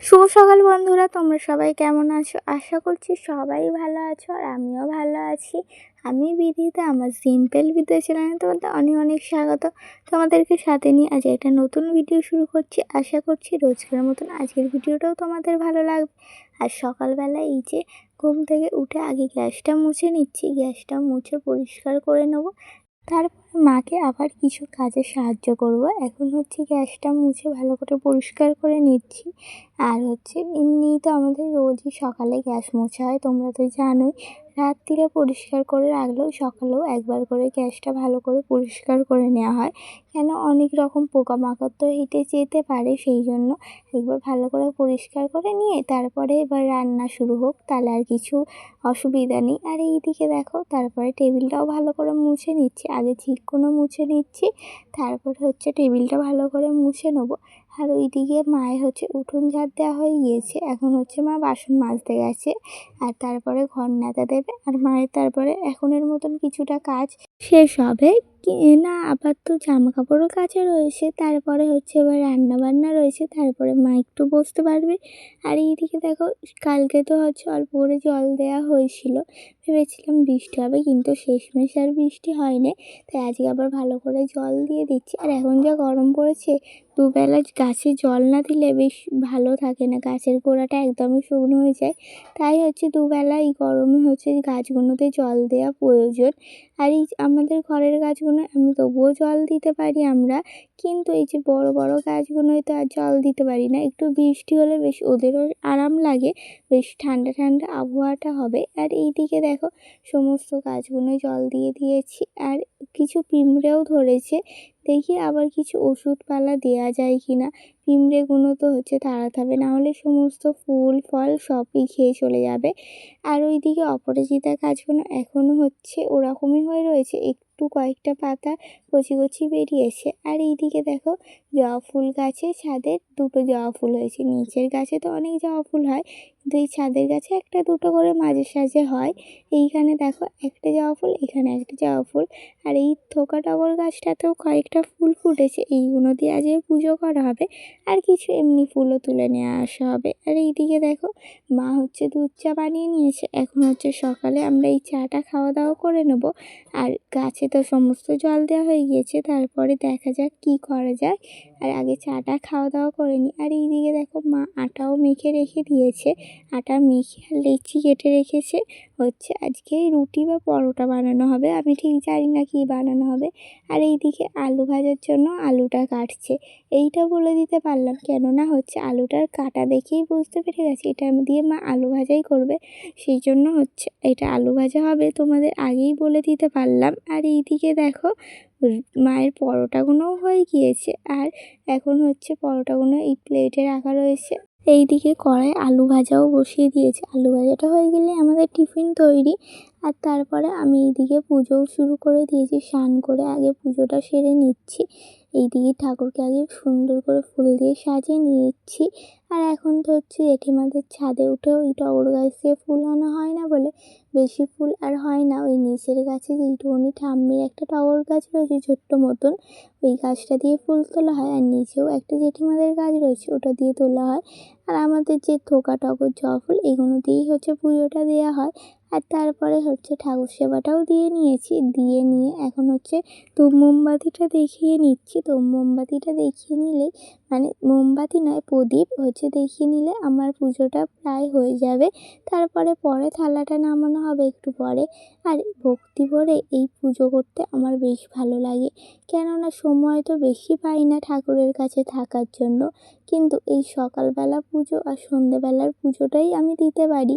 শুভ সকাল বন্ধুরা, তোমরা সবাই কেমন আছো? আশা করছি সবাই ভালো আছো আর আমিও ভালো আছি। আমি বিদিতা, আমার সিম্পল বিদ্যা চ্যানেলে তোমাদের অনেক অনেক স্বাগত। তোমাদেরকে সাথে নিয়ে আজ একটা নতুন ভিডিও শুরু করছি। আশা করছি রোজকার মতন আজকের ভিডিওটাও তোমাদের ভালো লাগবে। আর সকালবেলা এই যে ঘুম থেকে উঠে আগে গ্যাসটা মুছে নিচ্ছি, গ্যাসটা মুছে পরিষ্কার করে নেবো। তারপর মাকে আবার কিছু কাজে সাহায্য করব। এখন গ্যাসটা মুছে ভালো করে পরিষ্কার করে নিচ্ছি। আর এমনিই তো আমাদের রোজই সকালে গ্যাস মোছা হয়, তোমরা তো জানোই। রাত্রিরে পরিষ্কার করে রাখলেও সকালেও একবার করে গ্যাসটা ভালো করে পরিষ্কার করে নেওয়া হয়। কেন, অনেক রকম পোকামাকড় তো হেঁটে যেতে পারে, সেই জন্য একবার ভালো করে পরিষ্কার করে নিয়ে তারপরে এবার রান্না শুরু হোক, তাহলে আর কিছু অসুবিধা নেই। আর এইদিকে দেখো, তারপরে টেবিলটাও ভালো করে মুছে নিচ্ছি। আগে চিকগুলো মুছে নিচ্ছি, তারপর টেবিলটা ভালো করে মুছে নেবো। আর ওইদিকে মায়ের উঠোন ঝাড় দেওয়া হয়ে গিয়েছে। এখন মা বাসন মাজতে গেছে, আর তারপরে ঘর নেড়া দেবে। আর মায়ের তারপরে এখনের মতন কিছুটা কাজ শেষ হবে কি না, আবার তো জামা কাপড়ও কাচা রয়েছে, তারপরে এবার রান্না বান্না রয়েছে, তারপরে মা একটু বসতে পারবে। আর এইদিকে দেখো, কালকে তো অল্প করে জল দেওয়া হয়েছিল, ভেবেছিলাম বৃষ্টি হবে, কিন্তু শেষমেশ আর বৃষ্টি হয়নি। তাই আজকে আবার ভালো করে জল দিয়ে দিচ্ছি। আর এখন যা গরম পড়েছে, দুবেলা গাছে জল না দিলে বেশ ভালো থাকে না, গাছের গোড়াটা একদমই শুকনো হয়ে যায়। তাই দুবেলা এই গরমে গাছগুলোতে জল দেওয়া প্রয়োজন। আর এই আমাদের ঘরের গাছগুলো আমি তবুও জল দিতে পারি আমরা, কিন্তু এই যে বড় বড় গাছগুলোয় তো আর জল দিতে পারি না। একটু বৃষ্টি হলে বেশ ওদেরও আরাম লাগে, বেশ ঠান্ডা ঠান্ডা আবহাওয়াটা হবে। আর এইদিকে দেখো, সমস্ত গাছগুলোয় জল দিয়ে দিয়েছি। আর কিছু পিঁমড়েও ধরেছে, দেখি আবার কিছু ওষুধপালা দেওয়া যায় কি না। পিঁমড়েগুলো তো তাড়াতে হবে, নাহলে সমস্ত ফুল ফল সবই খেয়ে চলে যাবে। আর ওইদিকে অপরাজিতা গাছগুলো এখনও ওরকমই হয়ে রয়েছে, একটু কয়েকটা পাতা কচি কচি বেরিয়েছে। আর এইদিকে দেখো, জবা ফুল গাছে ছাদের দুটো জবা ফুল হয়েছে। নিচের গাছে তো অনেক জবা ফুল হয়, কিন্তু এই ছাদের গাছে একটা দুটো করে মাঝে সাঝে হয়। এইখানে দেখো একটা জবা ফুল, এখানে একটা জবা ফুল। আর এই থোকা টগর গাছটাতেও কয়েকটা ফুল ফুটেছে, এইগুলো দিয়ে আজকে পুজো করা হবে। আর কিছু এমনি ফুলও তুলে নিয়ে আসা হবে। আর এইদিকে দেখো, মা দুধ চা বানিয়ে নিয়েছে। এখন সকালে আমরা এই চাটা খাওয়া দাওয়া করে নেব। আর গাছে তো সমস্ত জল দেওয়া হয়ে গিয়েছে, তারপরে দেখা যাক কি করা যায়। আর আগে চাটা খাওয়া দাওয়া করে নিই। আর এইদিকে দেখো, মা আটাও মেখে রেখে দিয়েছে, আটা মেখে আর লেচি কেটে রেখেছে। আজকে রুটি বা পরোটা বানানো হবে, আমি ঠিক জানি না কী বানানো হবে। আর এইদিকে আলু ভাজার জন্য আলুটা কাটছে। এইটা বলে দিতে পারলাম, কেননা আলুটার কাটা দেখেই বুঝতে পেরে গেছি এটা দিয়ে মা আলু ভাজাই করবে, সেই জন্য এটা আলু ভাজা হবে, তোমাদের আগেই বলে দিতে পারলাম। আর এইদিকে দেখো, মায়ের পরোটাগুলোও হয়ে গিয়েছে। আর এখন পরোটাগুলো এই প্লেটে রাখা রয়েছে। এইদিকে কড়াই আলু ভাজাও বসিয়ে দিয়েছে, আলু ভাজাটা হয়ে গেলে আমাদের টিফিন তৈরি। আর তারপরে আমি এইদিকে পুজোও শুরু করে দিয়েছি, স্নান করে আগে পুজোটা সেরে নিচ্ছি। এইদিকে ঠাকুরকে আগে সুন্দর করে ফুল দিয়ে সাজিয়ে নিচ্ছি। আর এখন তো জেঠিমাদের ছাদে উঠেও ওই টগর গাছ দিয়ে ফুল আনা হয় না বলে বেশি ফুল আর হয় না। ওই নিচের গাছে যেইটুকুনি ঠাম্মির একটা টগর গাছ রয়েছে ছোট্ট মতন, ওই গাছটা দিয়ে ফুল তোলা হয়। আর নিচেও একটা জেঠিমাদের গাছ রয়েছে, ওটা দিয়ে তোলা হয়। আর আমাদের যে থোকা টগর জবা ফুল, এগুলো দিয়েই পুজোটা দেওয়া হয়। আর তারপরে ঠাকুর সেবাটাও দিয়ে নিয়েছি, দিয়ে নিয়ে এখন ধূপ মোমবাতিটা দেখিয়ে নিচ্ছি। তো মোমবাতিটা দেখিয়ে নিলেই, মানে মোমবাতি নয় প্রদীপ দেখিয়ে নিলে আমার পুজোটা প্রায় হয়ে যাবে। তারপরে থালাটা নামানো হবে একটু পরে। আর ভক্তি ভরে এই পুজো করতে আমার বেশ ভালো লাগে, কেননা সময় তো বেশি পাই না ঠাকুরের কাছে থাকার জন্য, কিন্তু এই সকালবেলা পুজো আর সন্ধেবেলার পুজোটাই আমি দিতে পারি।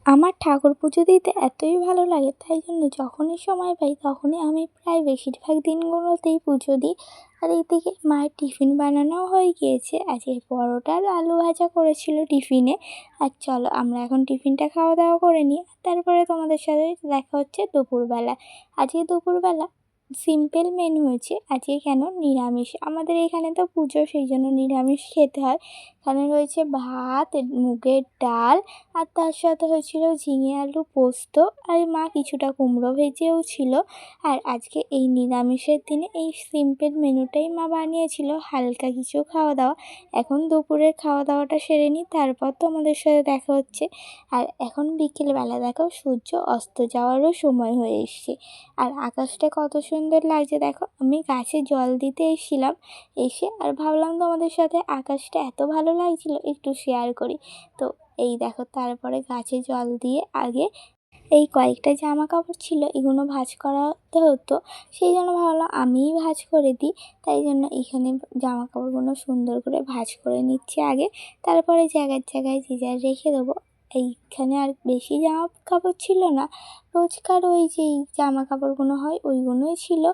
আমার ঠাকুর পুজো দিতে এতই ভালো লাগে, তাই জন্য যখনই সময় পাই তখনই আমি প্রায় বেশিরভাগ দিনগুলোতেই পুজো দিই। আর এইদিকে মায়ের টিফিন বানানোও হয়ে গিয়েছে, আজকে পরোটা আর আলু ভাজা করেছিল টিফিনে। আর চলো আমরা এখন টিফিনটা খাওয়া দাওয়া করে নিই, তারপরে তোমাদের সাথে দেখা দুপুরবেলা। আজকে দুপুরবেলা সিম্পল মেনু হয়েছে, আজকে কেন নিরামিষ, আমাদের এখানে তো পুজো, সেই জন্য নিরামিষ খেতে হয়। এখানে রয়েছে ভাত, মুগের ডাল, আর তার সাথে হয়েছিল ঝিঙে আলু পোস্ত, আর মা কিছুটা কুমড়ো ভেজেও ছিল। আর আজকে এই নিরামিষের দিনে এই সিম্পল মেনুটাই মা বানিয়েছিল, হালকা কিছু খাওয়া দাওয়া। এখন দুপুরের খাওয়া দাওয়াটা সেরে নিই, তারপর তোমাদের সাথে দেখা হচ্ছে। আর এখন বিকেলবেলা দেখো সূর্য অস্ত যাওয়ারও সময় হয়ে এসছে, আর আকাশটা কত সুন্দর লাগছে দেখো। আমি গাছে জল দিতে এসেছিলাম, এসে আর ভাবলাম তোমাদের সাথে আকাশটা এত ভালো লাগছিল একটু শেয়ার করি। তো এই দেখো, তারপরে গাছে জল দিয়ে আগে এই কয়েকটা জামা কাপড় ছিল, এগুলো ভাঁজ করাতে হতো, সেই জন্য ভাবলাম আমিই ভাঁজ করে দিই। তাই জন্য এখানে জামা কাপড়গুলো সুন্দর করে ভাঁজ করে নিচ্ছি আগে, তারপরে জায়গায় জায়গায় যে যার রেখে দেবো। এইখানে আর বেশি জামা কাপড় ছিল না, রোজকার ওই যেই জামা কাপড়গুলো হয় ওইগুলোই ছিল।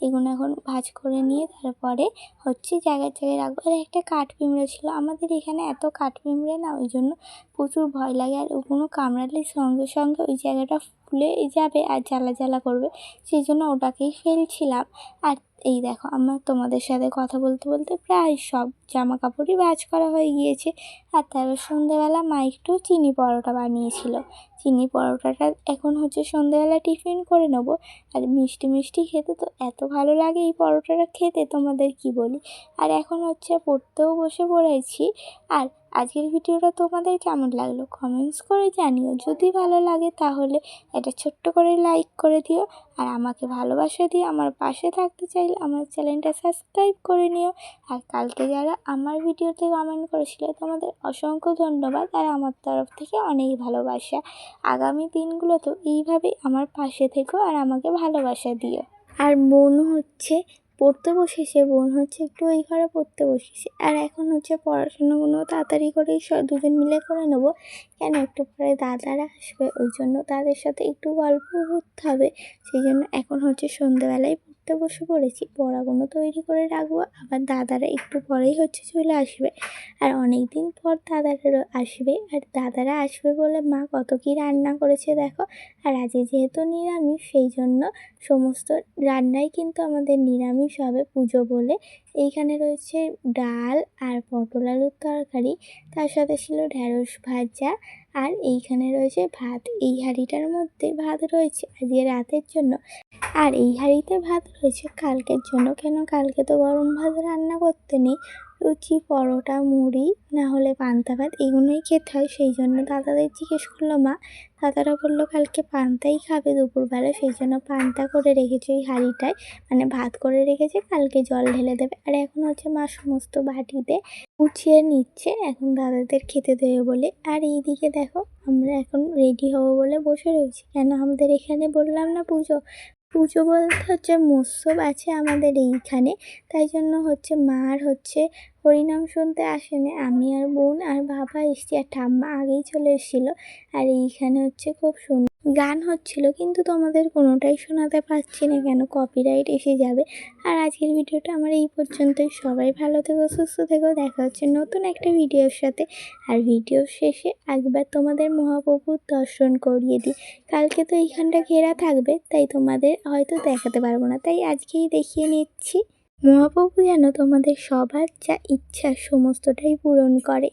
এগুলো এখন ভাঁজ করে নিয়ে তারপরে হচ্ছে জায়গায় জায়গায় রাখবো। আর একটা কাঠ পিঁমড়ে ছিল, আমাদের এখানে এত কাঠ পিঁমড়ে না, ওই জন্য প্রচুর ভয় লাগে। আর ওগুলো কামড়ালে সঙ্গে সঙ্গে ওই জায়গাটা ফুলে যাবে আর জ্বালা জ্বালা করবে, সেই জন্য ওটাকেই ফেলছিলাম। আর এই দেখো, আমার তোমাদের সাথে কথা বলতে বলতে প্রায় সব জামা কাপড়ই ভাঁজ করা হয়ে গিয়েছে। আর তারপর সন্ধ্যেবেলা মা একটু চিনি পরোটা বানিয়েছিল, চিনি পরোটাটা এখন হচ্ছে সন্ধ্যেবেলা টিফিন করে নেবো। আর মিষ্টি মিষ্টি খেতে তো এত ভালো লাগে এই পরোটাটা খেতে, তোমাদের কি বলি। আর এখন হচ্ছে পড়তেও বসে পড়েছি। আর আজকের ভিডিওটা তোমাদের কেমন লাগলো কমেন্টস করে জানিও, যদি ভালো লাগে তাহলে একটা ছোট্ট করে লাইক করে দিও। আর আমাকে ভালোবাসা দিয়ে আমার পাশে থাকতে চাইলে আমার চ্যানেলটা সাবস্ক্রাইব করে নিও। আর কালকে যারা আমার ভিডিওতে কমেন্ট করেছিল তোমাদের অসংখ্য ধন্যবাদ, আর আমার তরফ থেকে অনেক ভালোবাসা। আগামী দিনগুলোতেও এইভাবেই আমার পাশে থেকো আর আমাকে ভালোবাসা দিও। আর বোন হচ্ছে পড়তে বসেছে, বোন হচ্ছে একটু ওই ঘরে পড়তে বসেছে। আর এখন হচ্ছে পড়াশোনাগুলো তাড়াতাড়ি করেই দুজন মিলে করে নেবো, কেন একটু পরে দাদারা আসবে, ওই জন্য তাদের সাথে একটু গল্প করতে হবে। সেই জন্য এখন হচ্ছে সন্ধ্যেবেলায় পড়তে বসে পড়েছি, পড়াগুলো তৈরি করে রাখবো। আবার দাদারা একটু পরেই হচ্ছে চলে আসবে, আর অনেক দিন পর দাদারা আসবে। আর দাদারা আসবে বলে মা কত কী রান্না করেছে দেখো। আর আজকে যেহেতু নিরামিষ, সেই জন্য সমস্ত রান্নাই কিন্তু আমাদের নিরামিষ হবে পুজো বলে। এইখানে রয়েছে ডাল আর পটল আলুর তরকারি, তার সাথে ছিল ঢ্যাঁড়স ভাজা, আর এইখানে রয়েছে ভাত। এই হাঁড়িটার মধ্যে ভাত রয়েছে আজকে রাতের জন্য, আর এই হাঁড়িতে ভাত রয়েছে কালকের জন্য, কেন কালকে তো গরম ভাত রান্না করতে নেই। লুচি, পরোটা, মুড়ি, না হলে পান্তা ভাত, এগুলোই খেতে হয়। সেই জন্য দাদাদের জিজ্ঞেস করলো মা, দাদারা বললো কালকে পান্তাই খাবে দুপুরবেলা, সেই জন্য পান্তা করে রেখেছে ওই হাঁড়িটায়, মানে ভাত করে রেখেছে, কালকে জল ঢেলে দেবে। আর এখন হচ্ছে মা সমস্ত বাটিতে গুছিয়ে নিচ্ছে এখন দাদাদের খেতে দেবে বলে। আর এইদিকে দেখো, আমরা এখন রেডি হবো বলে বসে রয়েছি, কেন আমাদের এখানে বললাম না পুজো, পুজো বলতে হচ্ছে মৎসব আছে আমাদের এইখানে। তাই জন্য হচ্ছে মার হচ্ছে হরিনাম শুনতে আসেনি, আমি আর বোন আর বাবা এসছি, আর ঠাম্মা আগেই চলে এসেছিলো। আর এইখানে হচ্ছে খুব সুন্দর গান হচ্ছিল, কিন্তু তোমাদের কোনোটাই শোনাতে পারছি না, কেন কপিরাইট এসে যাবে। আর আজকের ভিডিওটা আমার এই পর্যন্তই। সবাই ভালো থেকো, সুস্থ থেকো, দেখা হচ্ছে নতুন একটা ভিডিওর সাথে। আর ভিডিও শেষে একবার তোমাদের মহাপ্রভুর দর্শন করিয়ে দিই, কালকে তো এইখানটা ঘেরা থাকবে, তাই তোমাদের হয়তো দেখাতে পারবো না, তাই আজকেই দেখিয়ে নিচ্ছি। মহাপ্রভু যেন তোমাদের সবার যা ইচ্ছা সমস্তটাই পূরণ করে।